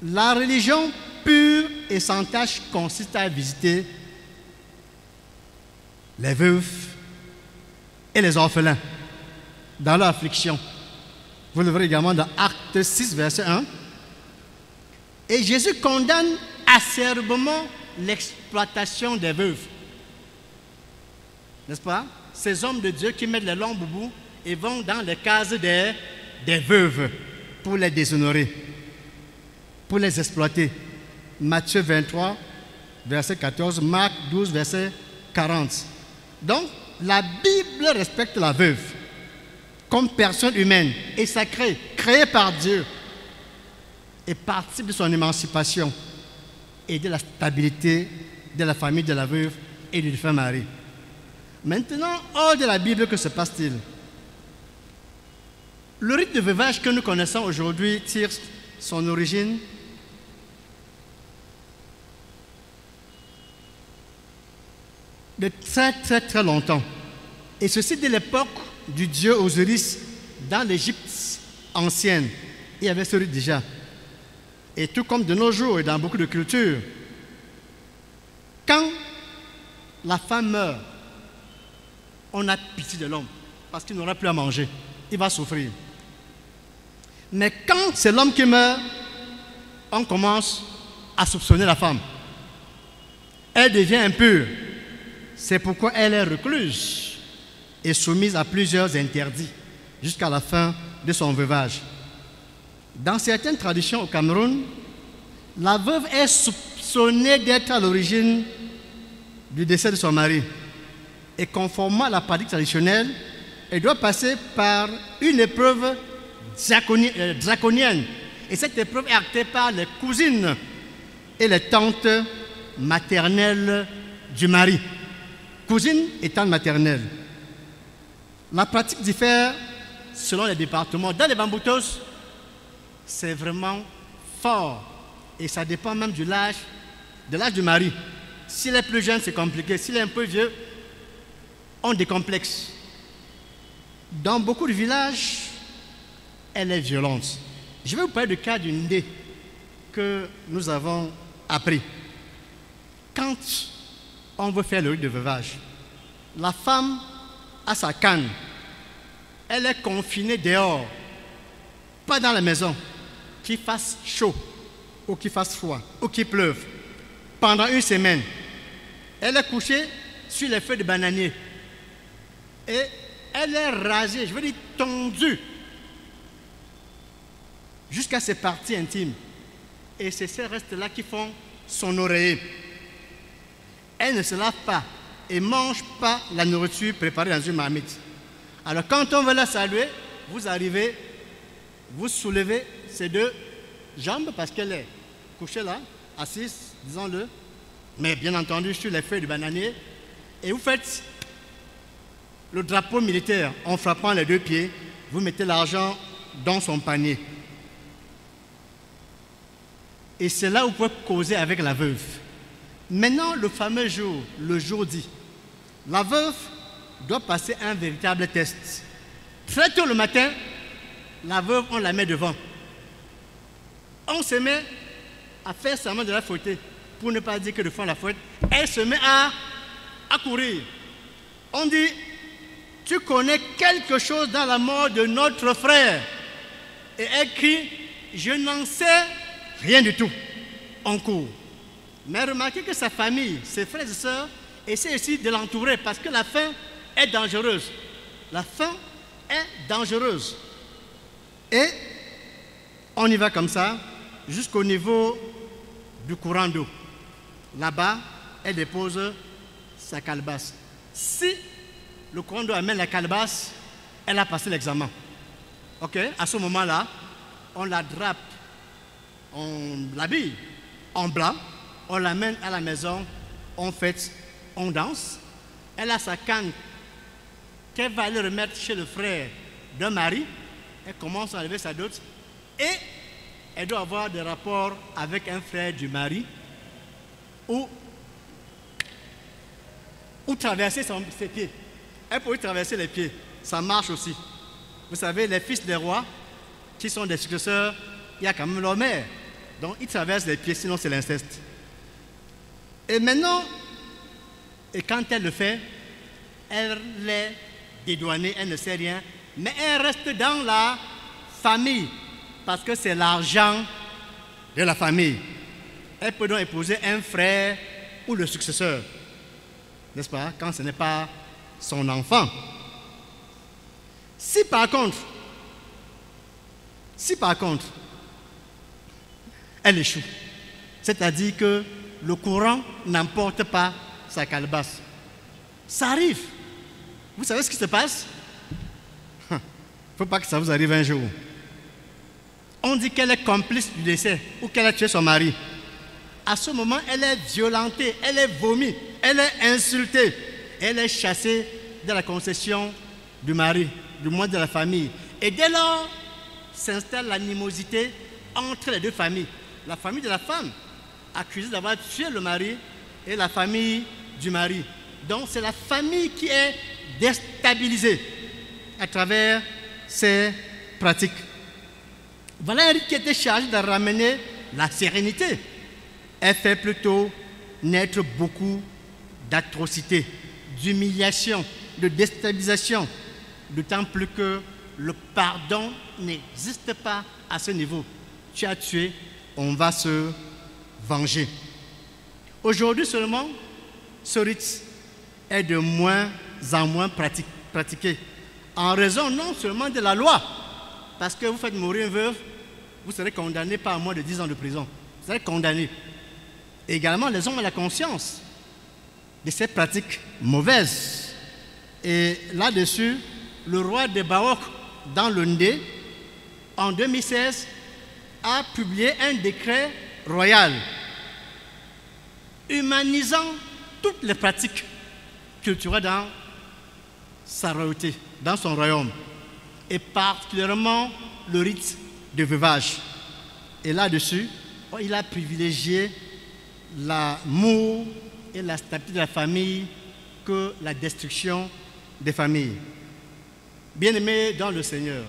la religion pure et sans tache consiste à visiter les veuves et les orphelins dans leur affliction. Vous le verrez également dans Actes 6, verset 1. Et Jésus condamne acerbement l'exploitation des veuves. N'est-ce pas? Ces hommes de Dieu qui mettent les longs boubous et vont dans les cases des veuves pour les déshonorer, pour les exploiter. Matthieu 23, verset 14, Marc 12, verset 40. Donc, la Bible respecte la veuve comme personne humaine et sacrée, créée par Dieu, et participe de son émancipation et de la stabilité de la famille de la veuve et du défunt mari. Maintenant, hors de la Bible, que se passe-t-il? Le rite de veuvage que nous connaissons aujourd'hui tire son origine de très longtemps. Et ceci dès l'époque du dieu Osiris dans l'Égypte ancienne. Il y avait ce rite déjà. Et tout comme de nos jours et dans beaucoup de cultures, quand la femme meurt, on a pitié de l'homme parce qu'il n'aura plus à manger. Il va souffrir. Mais quand c'est l'homme qui meurt, on commence à soupçonner la femme. Elle devient impure. C'est pourquoi elle est recluse et soumise à plusieurs interdits jusqu'à la fin de son veuvage. Dans certaines traditions au Cameroun, la veuve est soupçonnée d'être à l'origine du décès de son mari. Et conformément à la pratique traditionnelle, elle doit passer par une épreuve draconienne. Et cette épreuve est actée par les cousines et les tantes maternelles du mari. Cousines et tantes maternelles. La pratique diffère selon les départements. Dans les Bamboutos, c'est vraiment fort. Et ça dépend même de l'âge du mari. S'il est plus jeune, c'est compliqué. S'il est un peu vieux, on décomplexe. Dans beaucoup de villages, elle est violente. Je vais vous parler du cas d'une idée que nous avons appris. Quand on veut faire le rite de veuvage, la femme a sa canne. Elle est confinée dehors, pas dans la maison, qu'il fasse chaud, ou qu'il fasse froid, ou qu'il pleuve. Pendant une semaine, elle est couchée sur les feuilles de bananier. Et elle est rasée, je veux dire tondue, jusqu'à ses parties intimes. Et c'est ces restes-là qui font son oreiller. Elle ne se lave pas et ne mange pas la nourriture préparée dans une marmite. Alors quand on veut la saluer, vous arrivez, vous soulevez ses deux jambes parce qu'elle est couchée là, assise, disons-le, mais bien entendu sur les feuilles du bananier, et vous faites le drapeau militaire en frappant les deux pieds, vous mettez l'argent dans son panier. Et c'est là où vous pouvez causer avec la veuve. Maintenant, le fameux jour, le jour dit, la veuve doit passer un véritable test. Très tôt le matin, la veuve, on la met devant. On se met à faire semblant de la fouetter, pour ne pas dire que de fond la fouette. Elle se met à courir. On dit, tu connais quelque chose dans la mort de notre frère. Et elle crie, je n'en sais rien du tout. On court. Mais remarquez que sa famille, ses frères et sœurs, essaient aussi de l'entourer parce que la faim est dangereuse. La faim est dangereuse. Et on y va comme ça jusqu'au niveau du courant d'eau. Là-bas, elle dépose sa calebasse. Si le courant d'eau amène la calebasse, elle a passé l'examen. Ok? À ce moment-là, on la drape, on l'habille en blanc, on l'amène à la maison, on fête, on danse. Elle a sa canne qu'elle va aller remettre chez le frère d'un mari. Elle commence à enlever sa dot et elle doit avoir des rapports avec un frère du mari ou traverser ses pieds. Elle peut traverser les pieds, ça marche aussi. Vous savez, les fils des rois qui sont des successeurs, il y a quand même leur mère. Donc ils traversent les pieds, sinon c'est l'inceste. Et maintenant, et quand elle le fait, elle est dédouanée, elle ne sait rien, mais elle reste dans la famille, parce que c'est l'argent de la famille. Elle peut donc épouser un frère ou le successeur, n'est-ce pas, quand ce n'est pas son enfant. Si par contre, elle échoue, c'est-à-dire que le courant n'emporte pas sa calebasse, ça arrive. Vous savez ce qui se passe? Il ne faut pas que ça vous arrive un jour. On dit qu'elle est complice du décès ou qu'elle a tué son mari. À ce moment, elle est violentée, elle est vomi, elle est insultée, elle est chassée de la concession du mari, du moins de la famille. Et dès lors, s'installe l'animosité entre les deux familles. La famille de la femme, accusée d'avoir tué le mari, et la famille du mari. Donc c'est la famille qui est déstabilisée à travers ces pratiques. Voilà un rite qui était chargé de ramener la sérénité. Elle fait plutôt naître beaucoup d'atrocités, d'humiliation, de déstabilisation, d'autant plus que le pardon n'existe pas à ce niveau. Tu as tué, on va se venger. Aujourd'hui seulement, ce rite est de moins en moins pratiqué, en raison non seulement de la loi, parce que vous faites mourir une veuve, vous serez condamné par moins de 10 ans de prison. Vous serez condamné. Également, les hommes ont la conscience de ces pratiques mauvaises. Et là-dessus, le roi de Baok, dans le Ndé, en 2016, a publié un décret royal humanisant toutes les pratiques culturelles dans sa royauté, dans son royaume, et particulièrement le rite de veuvage. Et là-dessus, il a privilégié l'amour et la stabilité de la famille que la destruction des familles. Bien-aimés dans le Seigneur,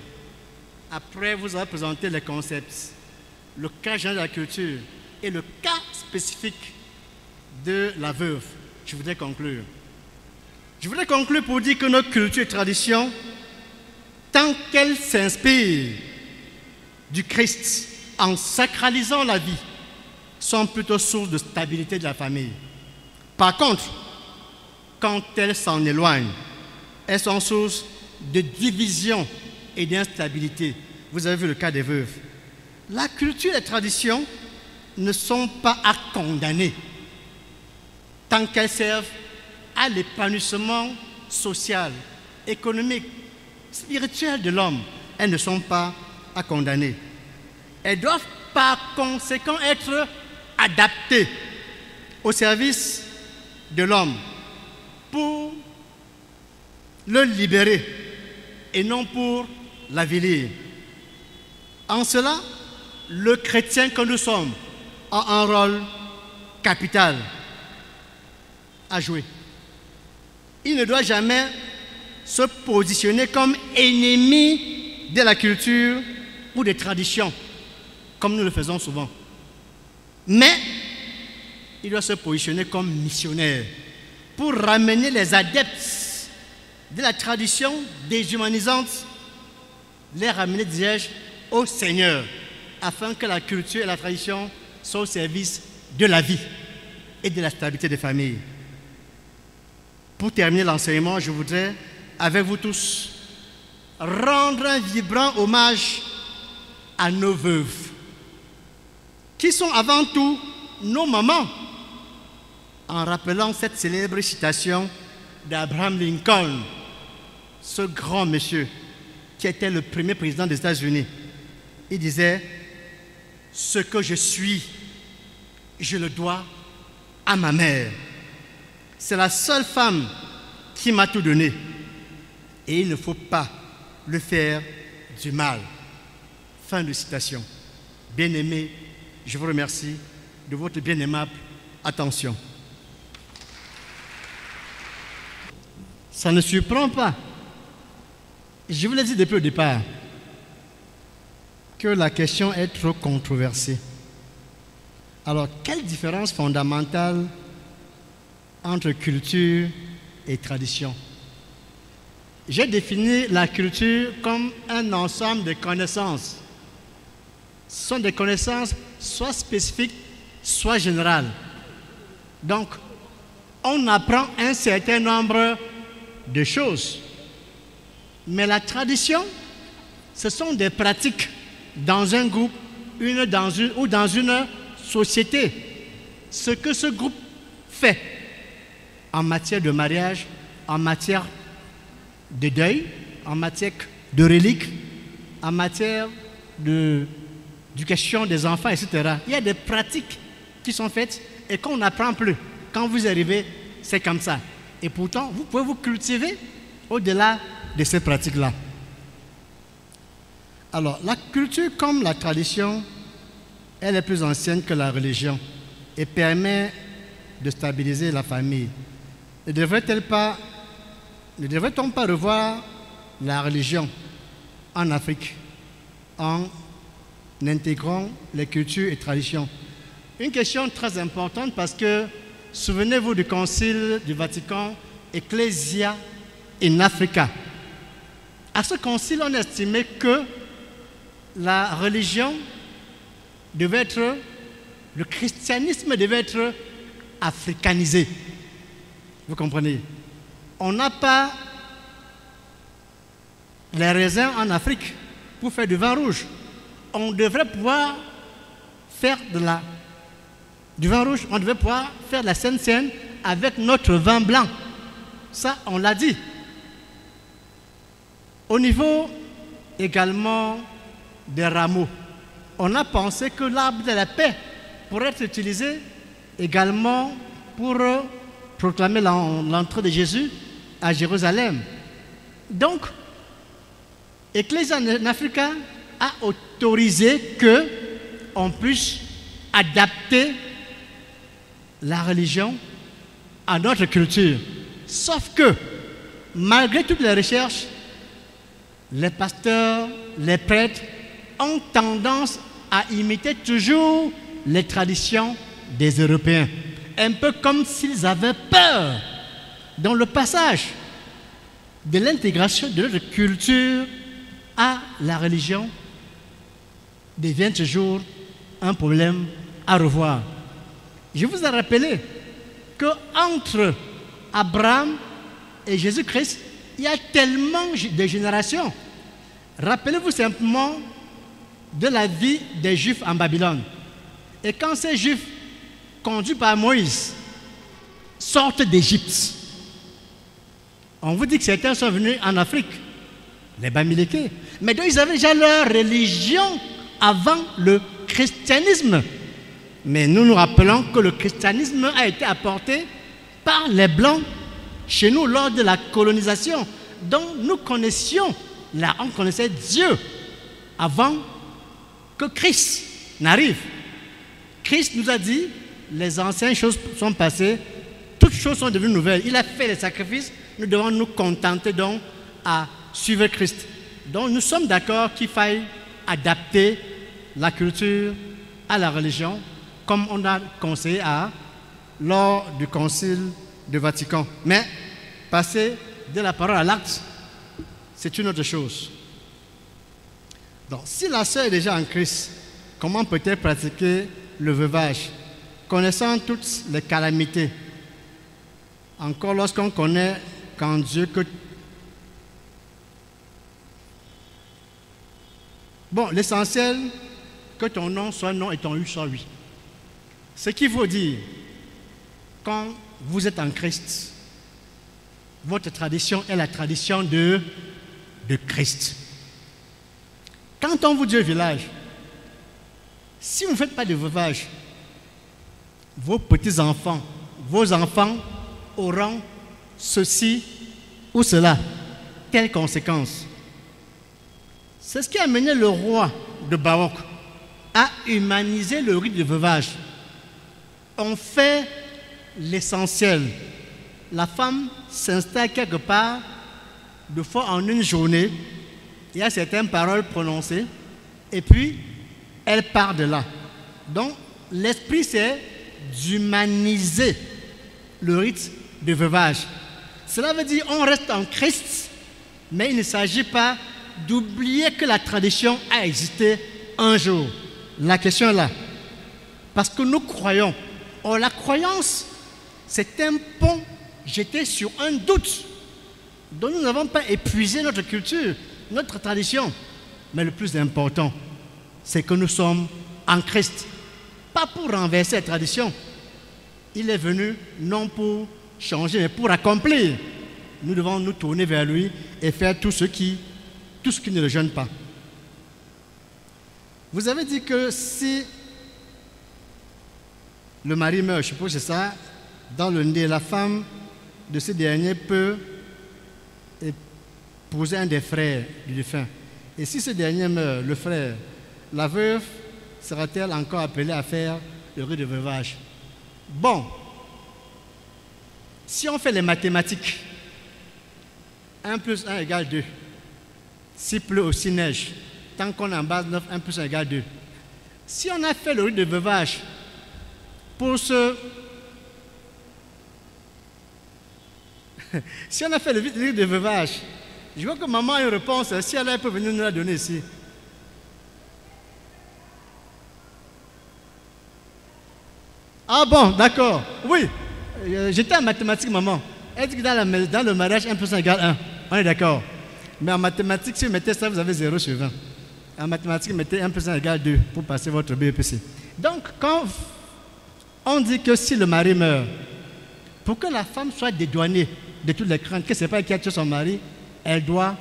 après vous avoir présenté les concepts, le cas général de la culture et le cas spécifique de la veuve, je voudrais conclure. Je voudrais conclure pour dire que notre culture et tradition, tant qu'elles s'inspirent du Christ en sacralisant la vie, sont plutôt source de stabilité de la famille. Par contre, quand elles s'en éloignent, elles sont source de division et d'instabilité. Vous avez vu le cas des veuves. La culture et la tradition ne sont pas à condamner tant qu'elles servent à l'épanouissement social, économique, spirituelles de l'homme, elles ne sont pas à condamner. Elles doivent par conséquent être adaptées au service de l'homme pour le libérer et non pour l'avilir. En cela, le chrétien que nous sommes a un rôle capital à jouer. Il ne doit jamais se positionner comme ennemi de la culture ou des traditions, comme nous le faisons souvent. Mais il doit se positionner comme missionnaire pour ramener les adeptes de la tradition déshumanisante, les ramener, disais-je, au Seigneur, afin que la culture et la tradition soient au service de la vie et de la stabilité des familles. Pour terminer l'enseignement, je voudrais, avec vous tous, rendre un vibrant hommage à nos veuves, qui sont avant tout nos mamans, en rappelant cette célèbre citation d'Abraham Lincoln, ce grand monsieur qui était le premier président des États-Unis. Il disait « Ce que je suis, je le dois à ma mère. C'est la seule femme qui m'a tout donné et il ne faut pas le faire du mal. » Fin de citation. Bien-aimés, je vous remercie de votre bien aimable attention. Ça ne surprend pas. Je vous l'ai dit depuis le départ que la question est trop controversée. Alors, quelle différence fondamentale entre culture et tradition? J'ai défini la culture comme un ensemble de connaissances. Ce sont des connaissances soit spécifiques, soit générales. Donc, on apprend un certain nombre de choses. Mais la tradition, ce sont des pratiques dans un groupe ou dans une société. Ce que ce groupe fait en matière de mariage, en matière de deuil, en matière de reliques, en matière d'éducation des enfants, etc. Il y a des pratiques qui sont faites et qu'on n'apprend plus. Quand vous arrivez, c'est comme ça. Et pourtant, vous pouvez vous cultiver au-delà de ces pratiques-là. Alors, la culture comme la tradition, elle est plus ancienne que la religion et permet de stabiliser la famille. Ne devrait-on pas revoir la religion en Afrique en intégrant les cultures et traditions? Une question très importante parce que, souvenez-vous du Concile du Vatican, Ecclesia in Africa. À ce concile, on estimait que la religion devait être, le christianisme devait être africanisé. Vous comprenez? On n'a pas les raisins en Afrique pour faire du vin rouge. On devrait pouvoir faire du vin rouge, on devait pouvoir faire de la Sainte-Seine avec notre vin blanc. Ça, on l'a dit. Au niveau également des rameaux, on a pensé que l'arbre de la paix pourrait être utilisé également pour proclamer l'entrée de Jésus à Jérusalem. Donc, Ecclesia in Africa a autorisé qu'on puisse adapter la religion à notre culture. Sauf que, malgré toutes les recherches, les pasteurs, les prêtres ont tendance à imiter toujours les traditions des Européens. Un peu comme s'ils avaient peur. Dans le passage de l'intégration de notre culture à la religion devient toujours un problème à revoir. Je vous ai rappelé qu'entre Abraham et Jésus-Christ, il y a tellement de générations. Rappelez-vous simplement de la vie des Juifs en Babylone. Et quand ces Juifs, conduits par Moïse, sortent d'Égypte, on vous dit que certains sont venus en Afrique les Bamilékés. Mais donc ils avaient déjà leur religion avant le christianisme. Mais nous nous rappelons que le christianisme a été apporté par les Blancs chez nous lors de la colonisation. Donc nous connaissions, là on connaissait Dieu avant que Christ n'arrive. Christ nous a dit, les anciennes choses sont passées, toutes choses sont devenues nouvelles. Il a fait les sacrifices, nous devons nous contenter donc à suivre Christ. Donc nous sommes d'accord qu'il faille adapter la culture à la religion, comme on a conseillé lors du Concile de Vatican. Mais passer de la parole à l'acte, c'est une autre chose. Donc, si la sœur est déjà en Christ, comment peut-elle pratiquer le veuvage, connaissant toutes les calamités? Encore lorsqu'on connaît qu'en Dieu que... Bon, l'essentiel, que ton nom soit non et ton oui soit oui. Ce qu'il faut dire, quand vous êtes en Christ, votre tradition est la tradition de Christ. Quand on vous dit au village, si vous ne faites pas de veuvage, vos petits-enfants, vos enfants auront ceci ou cela, telle conséquence. C'est ce qui a amené le roi de Baroque à humaniser le rite de veuvage. On fait l'essentiel. La femme s'installe quelque part, 2 fois en une journée, il y a certaines paroles prononcées, et puis elle part de là. Donc, l'esprit, c'est d'humaniser le rite de veuvage. Cela veut dire qu'on reste en Christ, mais il ne s'agit pas d'oublier que la tradition a existé un jour. La question est là. Parce que nous croyons. Or, la croyance, c'est un pont jeté sur un doute. Donc, nous n'avons pas épuisé notre culture, notre tradition. Mais le plus important, c'est que nous sommes en Christ. Pas pour renverser la tradition. Il est venu non pour changer, mais pour accomplir. Nous devons nous tourner vers lui et faire tout ce qui ne le gêne pas. Vous avez dit que si le mari meurt, je suppose que c'est ça, dans le nez, la femme de ce dernier peut épouser un des frères du défunt. Et si ce dernier meurt, le frère, la veuve sera-t-elle encore appelée à faire le rite de veuvage? Bon, si on fait les mathématiques, 1 plus 1 égale 2. S'il pleut ou s'il neige, tant qu'on est en base 9, 1 plus 1 égale 2. Si on a fait le rite de veuvage pour si on a fait le rite de veuvage, je vois que maman a une réponse, si elle peut venir nous la donner ici. Ah bon, d'accord. Oui, j'étais en mathématiques, maman. Elle dit que dans le mariage, 1 plus 1 égale 1. On est d'accord. Mais en mathématiques, si vous mettez ça, vous avez 0 sur 20. En mathématiques, mettez 1 plus 1 égale 2 pour passer votre BEPC. Donc, quand on dit que si le mari meurt, pour que la femme soit dédouanée de toutes les craintes, que ce n'est pas elle qui a tué son mari, elle doit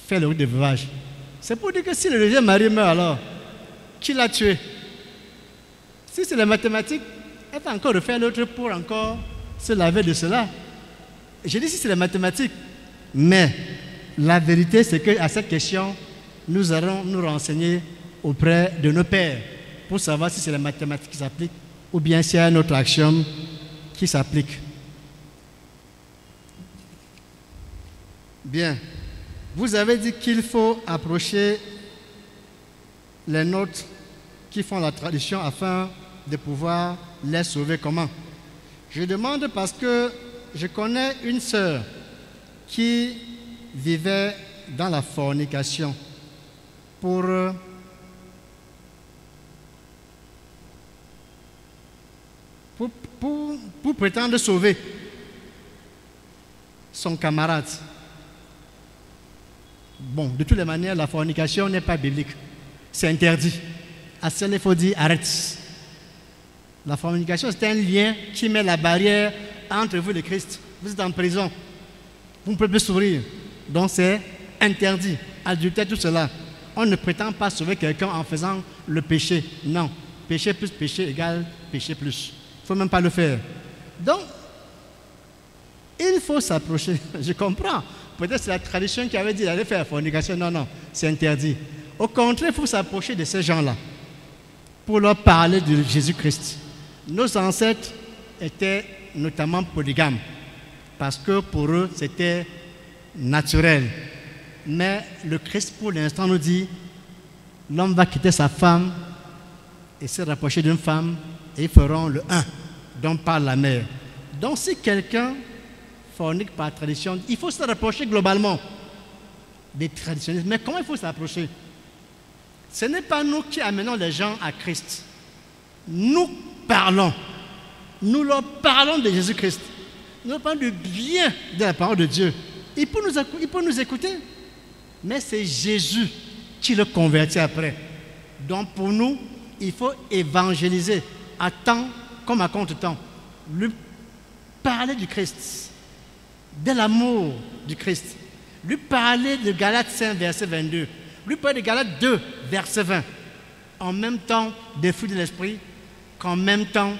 faire le rite de veuvage. C'est pour dire que si le deuxième mari meurt alors, qui l'a tué? Si c'est les mathématiques, elle va encore refaire l'autre pour encore se laver de cela. J'ai dit si c'est les mathématiques, mais la vérité c'est qu'à cette question, nous allons nous renseigner auprès de nos pères pour savoir si c'est les mathématiques qui s'appliquent ou bien s'il y a un autre axiome qui s'applique. Bien. Vous avez dit qu'il faut approcher les nôtres qui font la tradition afin de pouvoir les sauver. Comment? Je demande parce que je connais une sœur qui vivait dans la fornication pour prétendre sauver son camarade. Bon, de toutes les manières, la fornication n'est pas biblique. C'est interdit. À cela, il faut dire arrête. La fornication, c'est un lien qui met la barrière entre vous et le Christ. Vous êtes en prison. Vous ne pouvez plus s'ouvrir. Donc, c'est interdit, adultère, tout cela. On ne prétend pas sauver quelqu'un en faisant le péché. Non. Péché plus péché égale péché plus. Il ne faut même pas le faire. Donc, il faut s'approcher. Je comprends. Peut-être c'est la tradition qui avait dit d'aller faire la fornication. Non, non, c'est interdit. Au contraire, il faut s'approcher de ces gens-là pour leur parler de Jésus-Christ. Nos ancêtres étaient notamment polygames parce que pour eux, c'était naturel. Mais le Christ, pour l'instant, nous dit l'homme va quitter sa femme et se rapprocher d'une femme et ils feront le un, dont parle la mère. Donc, si quelqu'un fornique par tradition, il faut se rapprocher globalement des traditionnistes. Mais comment il faut s'approcher? Ce n'est pas nous qui amenons les gens à Christ. Nous parlons. Nous leur parlons de Jésus-Christ. Nous leur parlons du bien de la parole de Dieu. Il peut nous écouter. Mais c'est Jésus qui le convertit après. Donc pour nous, il faut évangéliser à temps comme à contre-temps. Lui parler du Christ, de l'amour du Christ. Lui parler de Galates 5, verset 22. Lui parler de Galates 2, verset 20. En même temps des fruits de l'esprit, qu'en même temps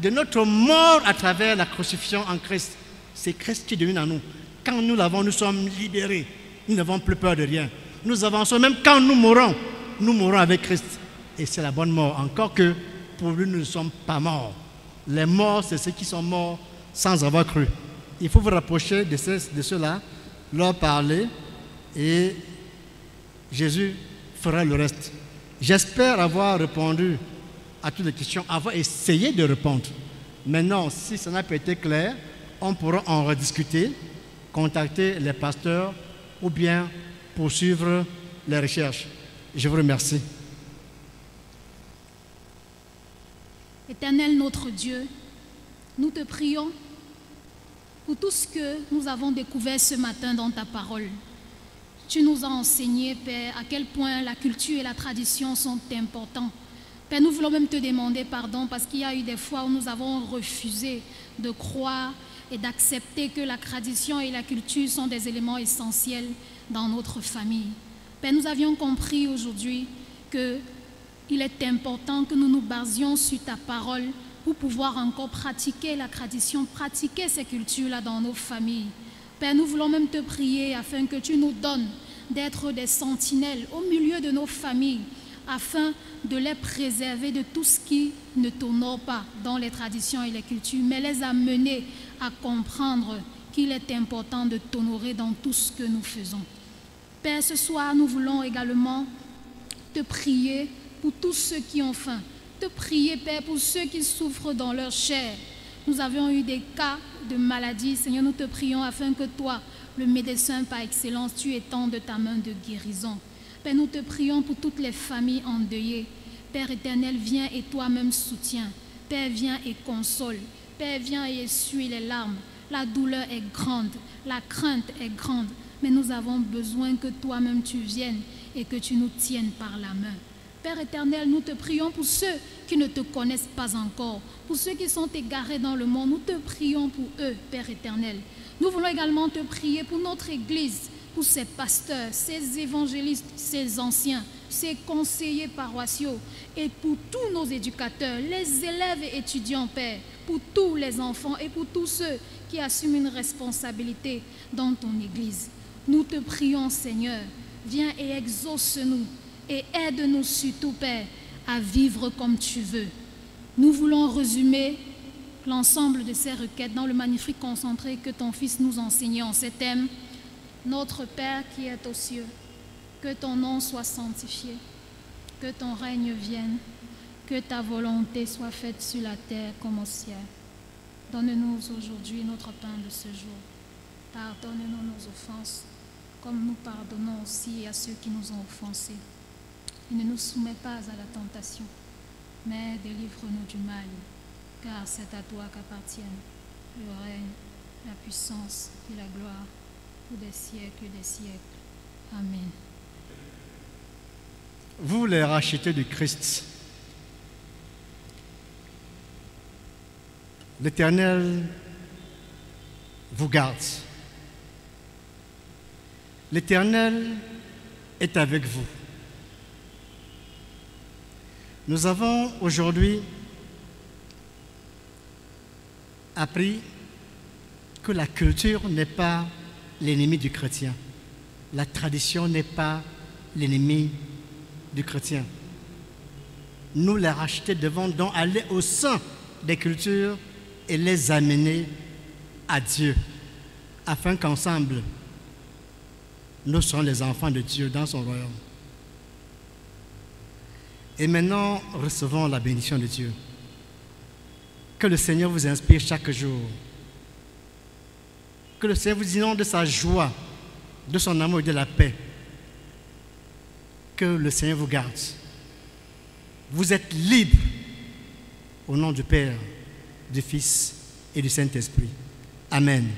de notre mort à travers la crucifixion en Christ. C'est Christ qui domine en nous. Quand nous l'avons, nous sommes libérés. Nous n'avons plus peur de rien. Nous avançons, même quand nous mourrons avec Christ. Et c'est la bonne mort. Encore que pour lui, nous ne sommes pas morts. Les morts, c'est ceux qui sont morts sans avoir cru. Il faut vous rapprocher de ceux-là, leur parler et Jésus fera le reste. J'espère avoir répondu à toutes les questions, avoir essayé de répondre. Maintenant, si ça n'a pas été clair, on pourra en rediscuter, contacter les pasteurs ou bien poursuivre les recherches. Je vous remercie. Éternel notre Dieu, nous te prions pour tout ce que nous avons découvert ce matin dans ta parole. Tu nous as enseigné, Père, à quel point la culture et la tradition sont importants. Père, nous voulons même te demander pardon parce qu'il y a eu des fois où nous avons refusé de croire et d'accepter que la tradition et la culture sont des éléments essentiels dans notre famille. Père, nous avions compris aujourd'hui qu'il est important que nous nous basions sur ta parole pour pouvoir encore pratiquer la tradition, pratiquer ces cultures-là dans nos familles. Père, nous voulons même te prier afin que tu nous donnes d'être des sentinelles au milieu de nos familles, afin de les préserver de tout ce qui ne t'honore pas dans les traditions et les cultures, mais les amener à comprendre qu'il est important de t'honorer dans tout ce que nous faisons. Père, ce soir, nous voulons également te prier pour tous ceux qui ont faim, te prier, Père, pour ceux qui souffrent dans leur chair. Nous avions eu des cas de maladie. Seigneur, nous te prions afin que toi, le médecin par excellence, tu étendes ta main de guérison. Père, nous te prions pour toutes les familles endeuillées. Père éternel, viens et toi-même soutiens. Père, viens et console. Père, viens et essuie les larmes. La douleur est grande, la crainte est grande, mais nous avons besoin que toi-même tu viennes et que tu nous tiennes par la main. Père éternel, nous te prions pour ceux qui ne te connaissent pas encore, pour ceux qui sont égarés dans le monde. Nous te prions pour eux, Père éternel. Nous voulons également te prier pour notre Église, pour ces pasteurs, ces évangélistes, ces anciens, ces conseillers paroissiaux et pour tous nos éducateurs, les élèves et étudiants, Père, pour tous les enfants et pour tous ceux qui assument une responsabilité dans ton Église. Nous te prions, Seigneur, viens et exauce-nous et aide-nous surtout, Père, à vivre comme tu veux. Nous voulons résumer l'ensemble de ces requêtes dans le magnifique concentré que ton Fils nous enseignait en ces thèmes. Notre Père qui es aux cieux, que ton nom soit sanctifié, que ton règne vienne, que ta volonté soit faite sur la terre comme au ciel. Donne-nous aujourd'hui notre pain de ce jour. Pardonne-nous nos offenses, comme nous pardonnons aussi à ceux qui nous ont offensés. Et ne nous soumets pas à la tentation, mais délivre-nous du mal, car c'est à toi qu'appartiennent le règne, la puissance et la gloire pour des siècles et des siècles. Amen. Vous les rachetés du Christ, l'Éternel vous garde. l'Éternel est avec vous. Nous avons aujourd'hui appris que la culture n'est pas l'ennemi du chrétien. La tradition n'est pas l'ennemi du chrétien. Nous, les rachetés, devons donc aller au sein des cultures et les amener à Dieu, afin qu'ensemble, nous serons les enfants de Dieu dans son royaume. Et maintenant, recevons la bénédiction de Dieu. Que le Seigneur vous inspire chaque jour. Que le Seigneur vous inonde de sa joie, de son amour et de la paix. Que le Seigneur vous garde. Vous êtes libres au nom du Père, du Fils et du Saint-Esprit. Amen.